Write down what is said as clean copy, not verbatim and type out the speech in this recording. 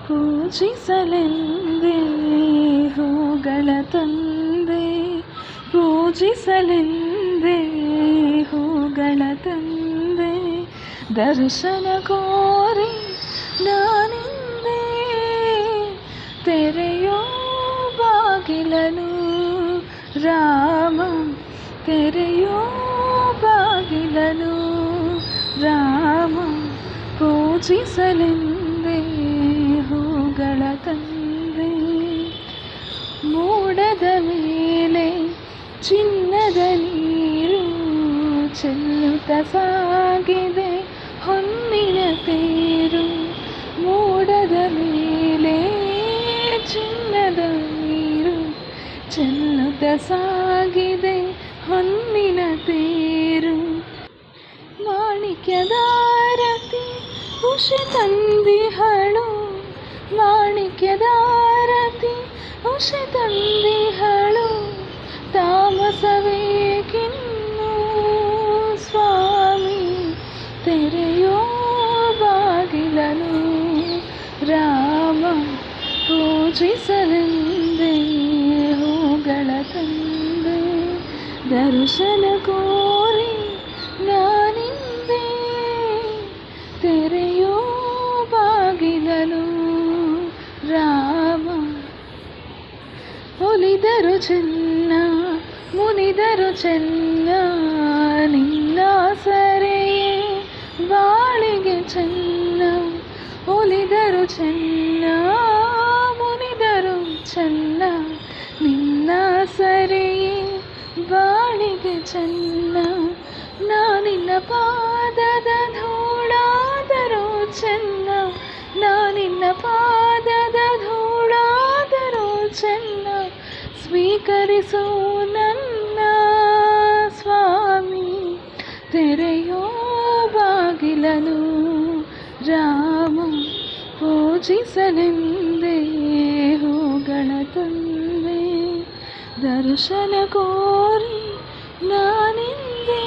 ಪೂಜಿಸಲೆಂದೇ ಹೂಗಳ ತಂದೆ, ಪೂಜಿಸಲೆಂದೇ ಹೂಗಳ ತಂದೆ, ದರ್ಶನ ಕೋರಿ ನಾನಿಂದೆ, ತೆರೆಯೋ ಬಾಗಿಲನು ರಾಮ, ತೆರೆಯೋ ಬಾಗಿಲನು ರಾಮ, ಪೂಜಿಸಲೆಂದೇ ಹೂಗಳ ತಂದೆ. ಮೋಡದ ಮೇಲೆ ಚಿನ್ನದ ನೀರು ಚೆಲ್ಲುತ್ತ ಸಾಗಿದೆ ಹೊನ್ನಿನ ತೇರು, ಮೋಡದ ಮೇಲೆ ಚಿನ್ನದ ನೀರು ಚೆಲ್ಲುತ್ತ ಸಾಗಿದೆ ಹೊನ್ನಿನ ತೇರು. ಮಾಣಿಕ್ಯದಾರತಿ ಉಷೆ ತಂದಿಹಳು, ಮಾಣಿಕ್ಯದಾರತಿ ಉಷೆ ತಂದಿಹಳು, ತಾಮಸವೇಕಿನ್ನು ಸ್ವಾಮಿ, ತೆರೆಯೋ ಬಾಗಿಲನು ರಾಮ, ಪೂಜಿಸಲೆಂದೇ ಹೂಗಳ ತಂದೆ, ದರ್ಶನ ಕೋರಿ ನಾನಿಂದೆ, ತೆರೆಯೋ ಬಾಗಿಲನು ರಾಮ. ಒಲಿದರು ಚೆನ್ನ ಮುನಿದರು ಚೆನ್ನ, ನಿನ್ನ ಸರೆಯೇ ಬಾಳಿಗೆ ಚೆನ್ನ, ಒಲಿದರು ಚೆನ್ನ ಮುನಿದರು ಚೆನ್ನ, ನಿನ್ನ ಸರೆಯೇ ಬಾಳಿಗೆ ಚೆನ್ನ, ನಾನಿನ್ನ ಪಾದದ ಧೂಳಾದರೂ ಚೆನ್ನ, ನಾನಿನ್ನ ಪಾದದ ಧೂಳಾದರೂ ಚೆನ್ನ, ಸ್ವೀಕರಿಸು ನನ್ನ ಸ್ವಾಮಿ, ತೆರೆಯೋ ಬಾಗಿಲನು ರಾಮ, ಪೂಜಿಸಲೆಂದೇ ಹೂಗಳ ತಂದೆ, ದರ್ಶನ ಕೋರಿ ನಾನಿಂದೆ.